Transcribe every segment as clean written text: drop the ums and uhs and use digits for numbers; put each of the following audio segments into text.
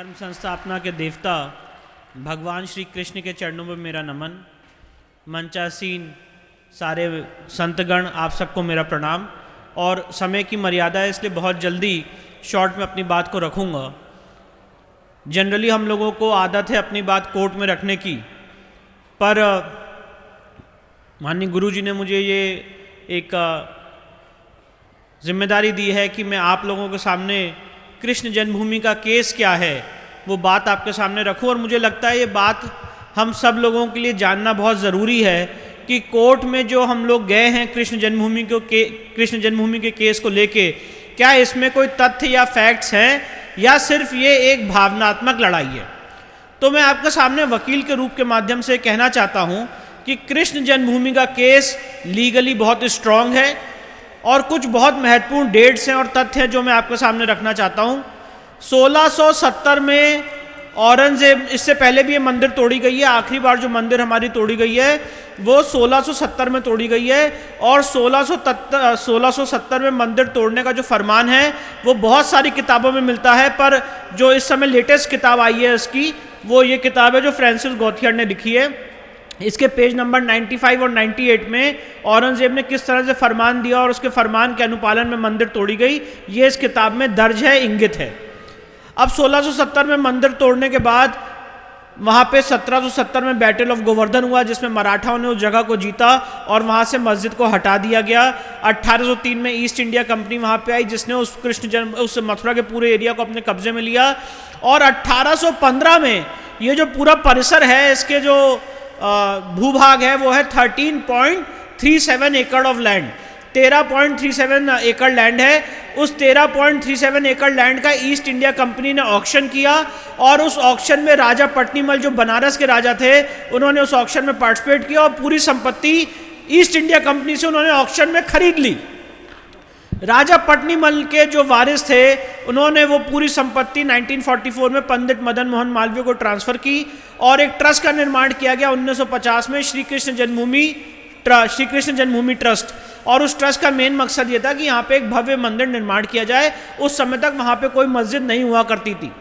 धर्म संस्थापना के देवता भगवान श्री कृष्ण के चरणों में मेरा नमन। मंचासीन सारे संतगण, आप सबको मेरा प्रणाम। और समय की मर्यादा है, इसलिए बहुत जल्दी शॉर्ट में अपनी बात को रखूँगा। जनरली हम लोगों को आदत है अपनी बात कोर्ट में रखने की, पर माननीय गुरु जी ने मुझे ये एक जिम्मेदारी दी है कि मैं आप लोगों के सामने कृष्ण जन्मभूमि का केस क्या है वो बात आपके सामने रखूं। और मुझे लगता है ये बात हम सब लोगों के लिए जानना बहुत ज़रूरी है कि कोर्ट में जो हम लोग गए हैं कृष्ण जन्मभूमि के केस को लेके, क्या इसमें कोई तथ्य या फैक्ट्स हैं या सिर्फ ये एक भावनात्मक लड़ाई है। तो मैं आपके सामने वकील के रूप के माध्यम से कहना चाहता हूँ कि कृष्ण जन्मभूमि का केस लीगली बहुत स्ट्रांग है और कुछ बहुत महत्वपूर्ण डेट्स हैं और तथ्य हैं जो मैं आपके सामने रखना चाहता हूँ। 1670 में औरंगजेब, इससे पहले भी ये मंदिर तोड़ी गई है, आखिरी बार जो मंदिर हमारी तोड़ी गई है वो 1670 में तोड़ी गई है। और 1670 में मंदिर तोड़ने का जो फरमान है वो बहुत सारी किताबों में मिलता है, पर जो इस समय लेटेस्ट किताब आई है इसकी, वो ये किताब है जो फ्रांसिस गॉथियर्ड ने लिखी है। इसके पेज नंबर 95 और 98 में औरंगजेब ने किस तरह से फरमान दिया और उसके फरमान के अनुपालन में मंदिर तोड़ी गई, ये इस किताब में दर्ज है, इंगित है। अब 1670 में मंदिर तोड़ने के बाद वहाँ पे 1770 में बैटल ऑफ गोवर्धन हुआ, जिसमें मराठाओं ने उस जगह को जीता और वहाँ से मस्जिद को हटा दिया गया। 1803 में ईस्ट इंडिया कंपनी वहाँ पे आई, जिसने उस मथुरा के पूरे एरिया को अपने कब्जे में लिया। और 1815 में ये जो पूरा परिसर है, इसके जो भूभाग है वो है 13.37 एकड़ ऑफ लैंड, 13.37 एकड़ लैंड है। उस 13.37 एकड़ लैंड का ईस्ट इंडिया कंपनी ने ऑक्शन किया और उस ऑक्शन में राजा पट्नीमल, जो बनारस के राजा थे, उन्होंने उस ऑक्शन में पार्टिसिपेट किया और पूरी संपत्ति ईस्ट इंडिया कंपनी से उन्होंने ऑक्शन में खरीद ली। राजा पट्नीमल के जो वारिस थे उन्होंने वो पूरी संपत्ति 1944 में पंडित मदन मोहन मालवीय को ट्रांसफ़र की और एक ट्रस्ट का निर्माण किया गया 1950 में, श्री कृष्ण जन्मभूमि ट्रस्ट। और उस ट्रस्ट का मेन मकसद ये था कि यहाँ पे एक भव्य मंदिर निर्माण किया जाए। उस समय तक वहाँ पे कोई मस्जिद नहीं हुआ करती थी।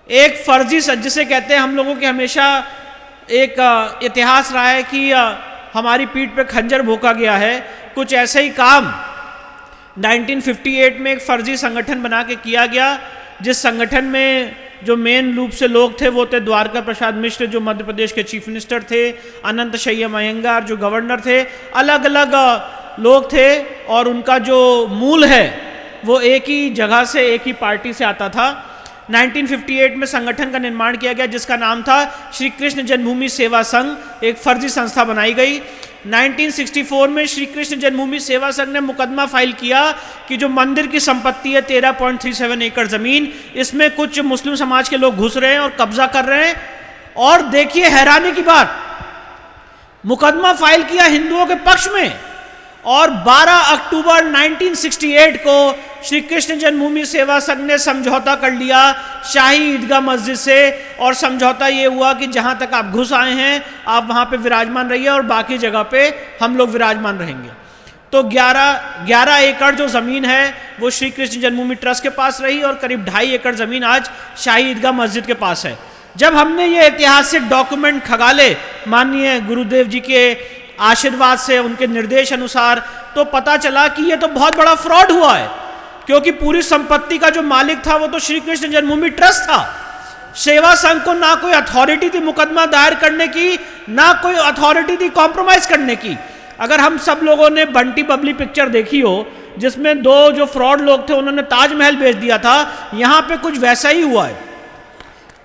एक फर्जी, जिसे कहते हैं हम लोगों के हमेशा एक इतिहास रहा है कि हमारी पीठ पे खंजर भोंका गया है, कुछ ऐसे ही काम 1958 में एक फर्जी संगठन बना के किया गया, जिस संगठन में जो मेन रूप से लोग थे वो थे द्वारका प्रसाद मिश्र, जो मध्य प्रदेश के चीफ मिनिस्टर थे, अनंत शय्यम अयंगार जो गवर्नर थे, अलग अलग लोग थे और उनका जो मूल है वो एक ही जगह से, एक ही पार्टी से आता था। 1958 में संगठन का निर्माण किया गया जिसका नाम था श्री कृष्ण जन्मभूमि सेवा संघ, एक फर्जी संस्था बनाई गई। 1964 में श्री कृष्ण जन्मभूमि सेवा संघ ने मुकदमा फाइल किया कि जो मंदिर की संपत्ति है 13.37 एकड़ जमीन, इसमें कुछ मुस्लिम समाज के लोग घुस रहे हैं और कब्जा कर रहे हैं। और देखिए हैरानी की बात, मुकदमा फाइल किया हिंदुओं के पक्ष में और 12 अक्टूबर 1968 को श्री कृष्ण जन्मभूमि सेवा संघ ने समझौता कर लिया शाही ईदगाह मस्जिद से। और समझौता ये हुआ कि जहां तक आप घुस आए हैं आप वहां पे विराजमान रहिए और बाकी जगह पे हम लोग विराजमान रहेंगे। तो 11 एकड़ जो ज़मीन है वो श्री कृष्ण जन्मभूमि ट्रस्ट के पास रही और करीब 2.5 एकड़ ज़मीन आज शाही ईदगाह मस्जिद के पास है। जब हमने ये ऐतिहासिक डॉक्यूमेंट खंगाले माननीय गुरुदेव जी के आशीर्वाद से, उनके निर्देश अनुसार, तो पता चला कि ये तो बहुत बड़ा फ्रॉड हुआ है, क्योंकि पूरी संपत्ति का जो मालिक था वो तो श्री कृष्ण जन्मभूमि ट्रस्ट था। सेवा संघ को ना कोई अथॉरिटी थी मुकदमा दायर करने की, ना कोई अथॉरिटी थी कॉम्प्रोमाइज करने की। अगर हम सब लोगों ने बंटी बबली पिक्चर देखी हो, जिसमें दो जो फ्रॉड लोग थे उन्होंने ताजमहल बेच दिया था, यहां पे कुछ वैसा ही हुआ है।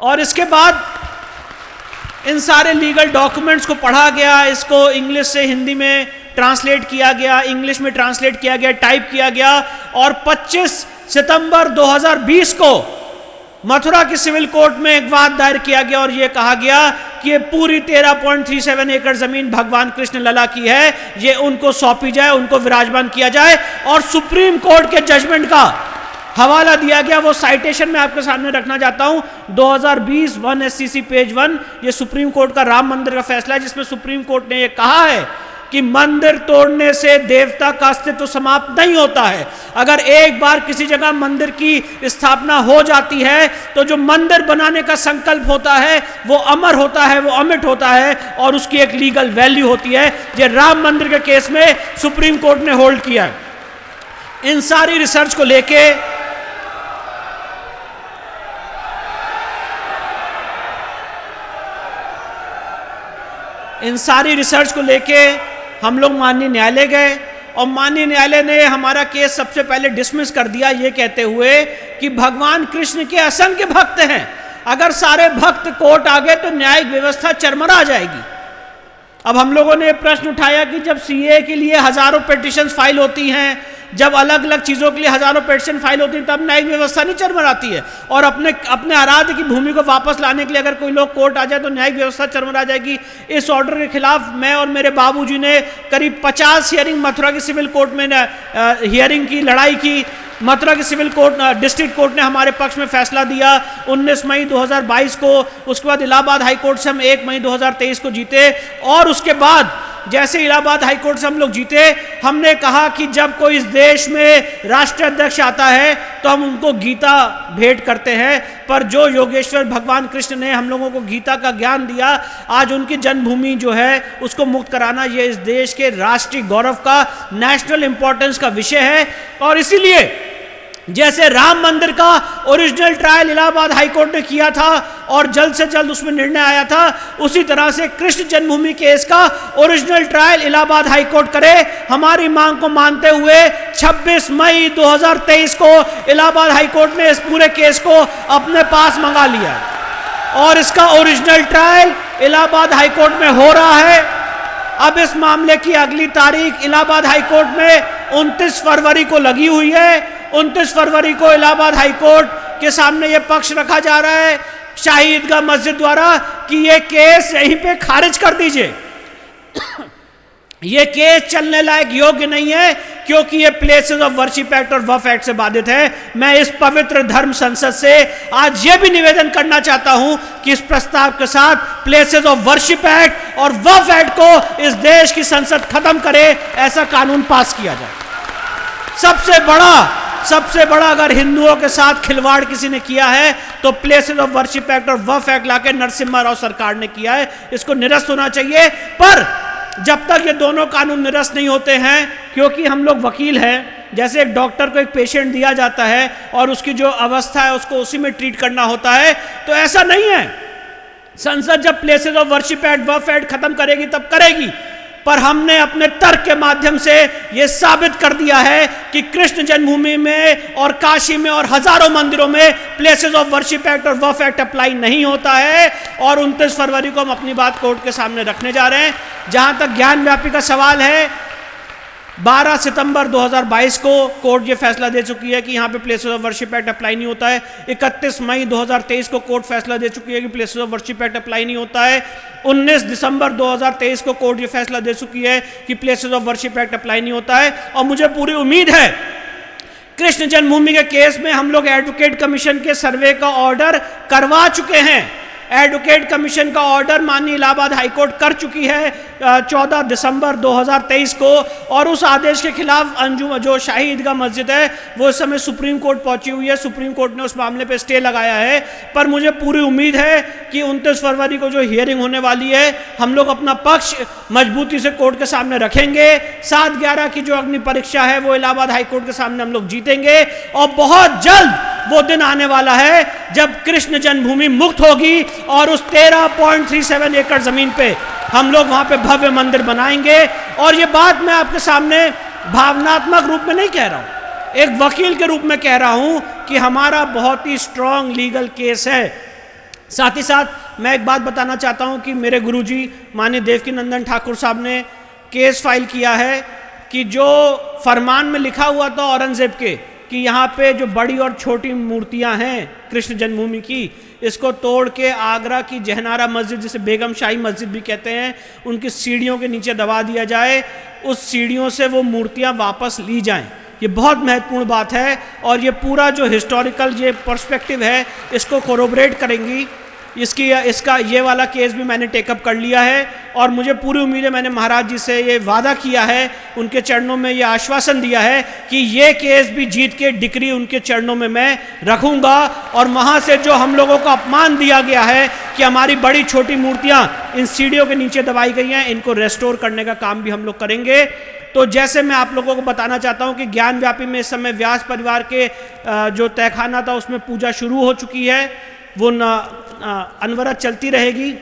और इसके बाद इन सारे लीगल डॉक्यूमेंट्स को पढ़ा गया, इसको इंग्लिश से हिंदी में ट्रांसलेट किया गया, इंग्लिश में ट्रांसलेट किया गया, टाइप किया गया और 25 सितंबर 2020 को मथुरा की सिविल कोर्ट में एक वाद दायर किया गया और यह कहा गया कि ये पूरी 13.37 एकड़ जमीन भगवान कृष्ण लला की है, ये उनको सौंपी जाए, उनको विराजमान किया जाए। और सुप्रीम कोर्ट के जजमेंट का हवाला दिया गया, वो साइटेशन में आपके सामने रखना चाहता हूं, 2020 1 SCC पेज 1, ये सुप्रीम कोर्ट का राम मंदिर का फैसला है, जिसमें सुप्रीम कोर्ट ने ये कहा है कि मंदिर तोड़ने से देवता का अस्तित्व समाप्त नहीं होता है। अगर एक बार किसी जगह मंदिर की स्थापना हो जाती है तो जो मंदिर बनाने का संकल्प होता है वो अमर होता है, वो अमिट होता है और उसकी एक लीगल वैल्यू होती है। ये राम मंदिर के केस में सुप्रीम कोर्ट ने होल्ड किया है। इन सारी रिसर्च को लेके हम लोग माननीय न्यायालय गए और माननीय न्यायालय ने हमारा केस सबसे पहले डिसमिस कर दिया, ये कहते हुए कि भगवान कृष्ण के असंख्य भक्त हैं, अगर सारे भक्त कोर्ट आ गए तो न्यायिक व्यवस्था चरमरा जाएगी। अब हम लोगों ने प्रश्न उठाया कि जब सीए के लिए हजारों पिटीशन फाइल होती हैं, जब अलग अलग चीज़ों के लिए हजारों पिटीशन फाइल होती है, तब न्यायिक व्यवस्था नहीं चरमराती है। और अपने आराध्य की भूमि को वापस लाने के लिए अगर कोई लोग कोर्ट आ जाए तो न्यायिक व्यवस्था चरमरा जाएगी। इस ऑर्डर के खिलाफ मैं और मेरे बाबूजी ने करीब 50 हियरिंग मथुरा की सिविल कोर्ट में हियरिंग की, लड़ाई की। मथुरा की सिविल कोर्ट, डिस्ट्रिक्ट कोर्ट ने हमारे पक्ष में फैसला दिया 19 मई 2022 को। उसके बाद इलाहाबाद हाईकोर्ट से हम 1 मई 2023 को जीते और उसके बाद जैसे इलाहाबाद हाईकोर्ट से हम लोग जीते, हमने कहा कि जब कोई इस देश में राष्ट्रीय अध्यक्ष आता है तो हम उनको गीता भेंट करते हैं, पर जो योगेश्वर भगवान कृष्ण ने हम लोगों को गीता का ज्ञान दिया, आज उनकी जन्मभूमि जो है उसको मुक्त कराना ये इस देश के राष्ट्रीय गौरव का, नेशनल इंपॉर्टेंस का विषय है। और इसीलिए जैसे राम मंदिर का ओरिजिनल ट्रायल इलाहाबाद हाईकोर्ट ने किया था और जल्द से जल्द उसमें निर्णय आया था, उसी तरह से कृष्ण जन्मभूमि केस का ओरिजिनल ट्रायल इलाहाबाद हाईकोर्ट करे। हमारी मांग को मानते हुए 26 मई 2023 को इलाहाबाद हाईकोर्ट ने इस पूरे केस को अपने पास मंगा लिया और इसका ओरिजिनल ट्रायल इलाहाबाद हाईकोर्ट में हो रहा है। अब इस मामले की अगली तारीख इलाहाबाद हाईकोर्ट में 29 फरवरी को लगी हुई है। 29 फरवरी को इलाहाबाद हाईकोर्ट के सामने यह पक्ष रखा जा रहा है शाही ईदगाह मस्जिद द्वारा कि यह केस यहीं पे खारिज कर दीजिए। यह केस चलने लायक योग्य नहीं है क्योंकि यह प्लेसेस ऑफ वर्शिप एक्ट और वक्फ एक्ट से बाधित है। मैं इस पवित्र धर्म संसद से आज यह भी निवेदन करना चाहता हूं कि इस प्रस्ताव के साथ प्लेसेस ऑफ वर्शिप एक्ट और वक्फ एक्ट को इस देश की संसद खत्म करे, ऐसा कानून पास किया जाए। सबसे बड़ा अगर हिंदुओं के साथ खिलवाड़ किसी ने किया है तो प्लेसेस ऑफ वर्शिप एक्ट और वक्फ एक्ट लाके नरसिम्हा राव सरकार ने किया है। इसको निरस्त होना चाहिए। पर जब तक ये दोनों कानून निरस्त नहीं होते हैं, क्योंकि हम लोग वकील हैं, जैसे एक डॉक्टर को एक पेशेंट दिया जाता है और उसकी जो अवस्था है उसको उसी में ट्रीट करना होता है, तो ऐसा नहीं है। संसद जब places of worship act Waqf act खत्म करेगी तब करेगी, पर हमने अपने तर्क के माध्यम से यह साबित कर दिया है कि कृष्ण जन्मभूमि में और काशी में और हजारों मंदिरों में प्लेसेस ऑफ वर्शिप एक्ट और वक्फ एक्ट अप्लाई नहीं होता है। और 29 फरवरी को हम अपनी बात कोर्ट के सामने रखने जा रहे हैं। जहां तक ज्ञान व्यापी का सवाल है, 12 सितंबर 2022 को कोर्ट ये फैसला दे चुकी है कि यहाँ पे places of worship act apply नहीं होता है। 31 मई 2023 को कोर्ट फैसला दे चुकी है कि places of worship act apply नहीं होता है। 19 दिसंबर 2023 को कोर्ट ये फैसला दे चुकी है कि places of worship act apply नहीं होता है। और मुझे पूरी उम्मीद है कृष्ण जन्मभूमि के केस में हम लोग एडवोकेट कमीशन के सर्वे का ऑर्डर करवा चुके हैं। एडवोकेट कमीशन का ऑर्डर माननीय इलाहाबाद हाईकोर्ट कर चुकी है 14 दिसंबर 2023 को, और उस आदेश के खिलाफ अंजुम जो शाही ईदगाह मस्जिद है वो इस समय सुप्रीम कोर्ट पहुंची हुई है। सुप्रीम कोर्ट ने उस मामले पे स्टे लगाया है। पर मुझे पूरी उम्मीद है कि 29 फरवरी को जो हियरिंग होने वाली है, हम लोग अपना पक्ष मजबूती से कोर्ट के सामने रखेंगे। 7/11 की जो अग्नि परीक्षा है वो इलाहाबाद हाईकोर्ट के सामने हम लोग जीतेंगे। और बहुत जल्द वो दिन आने वाला है जब कृष्ण जन्मभूमि मुक्त होगी और उस 13.37 एकड़ जमीन पे हम लोग वहां पे भव्य मंदिर बनाएंगे। और ये बात मैं आपके सामने भावनात्मक रूप में नहीं कह रहा हूं, एक वकील के रूप में कह रहा हूं कि हमारा बहुत ही स्ट्रांग लीगल केस है। साथ ही साथ मैं एक बात बताना चाहता हूं कि मेरे गुरुजी माननीय देवकीनंदन ठाकुर साहब ने केस फाइल किया है कि जो फरमान में लिखा हुआ था औरंगजेब के कि यहाँ पे जो बड़ी और छोटी मूर्तियाँ हैं कृष्ण जन्मभूमि की, इसको तोड़ के आगरा की जहनारा मस्जिद, जिसे बेगम शाही मस्जिद भी कहते हैं, उनकी सीढ़ियों के नीचे दबा दिया जाए, उस सीढ़ियों से वो मूर्तियाँ वापस ली जाएं। ये बहुत महत्वपूर्ण बात है और ये पूरा जो हिस्टोरिकल ये पर्सपेक्टिव है इसको कोरोबरेट करेंगी। इसका ये वाला केस भी मैंने टेकअप कर लिया है और मुझे पूरी उम्मीद है, मैंने महाराज जी से ये वादा किया है, उनके चरणों में ये आश्वासन दिया है कि ये केस भी जीत के डिक्री उनके चरणों में मैं रखूंगा। और वहाँ से जो हम लोगों को अपमान दिया गया है कि हमारी बड़ी छोटी मूर्तियाँ इन सीढ़ियों के नीचे दबाई गई हैं, इनको रेस्टोर करने का काम भी हम लोग करेंगे। तो जैसे मैं आप लोगों को बताना चाहता हूं कि ज्ञान व्यापी में इस समय व्यास परिवार के जो तहखाना था उसमें पूजा शुरू हो चुकी है, वो अनवरत चलती रहेगी।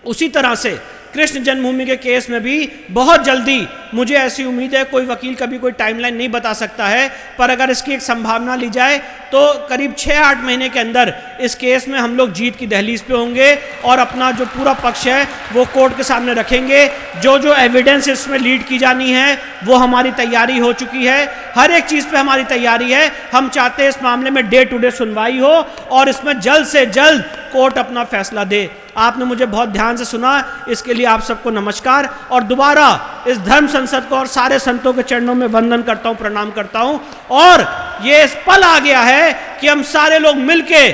उसी तरह से कृष्ण जन्मभूमि के केस में भी बहुत जल्दी, मुझे ऐसी उम्मीद है, कोई वकील कभी कोई टाइमलाइन नहीं बता सकता है, पर अगर इसकी एक संभावना ली जाए तो करीब 6-8 महीने के अंदर इस केस में हम लोग जीत की दहलीज पे होंगे और अपना जो पूरा पक्ष है वो कोर्ट के सामने रखेंगे। जो जो एविडेंस इसमें लीड की जानी है वो हमारी तैयारी हो चुकी है, हर एक चीज़ पे हमारी तैयारी है। हम चाहते हैं इस मामले में डे टू डे सुनवाई हो और इसमें जल्द से जल्द कोर्ट अपना फैसला दे। आपने मुझे बहुत ध्यान से सुना, इसके लिए आप सबको नमस्कार। और दोबारा इस धर्म संसद को और सारे संतों के चरणों में वंदन करता हूं, प्रणाम करता हूं। और ये इस पल आ गया है कि हम सारे लोग मिलके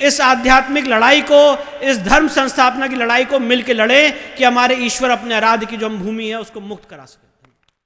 इस आध्यात्मिक लड़ाई को, इस धर्म संस्थापना की लड़ाई को मिलके लड़ें कि हमारे ईश्वर अपने आराध्य की जो हम भूमि है उसको मुक्त करा सके।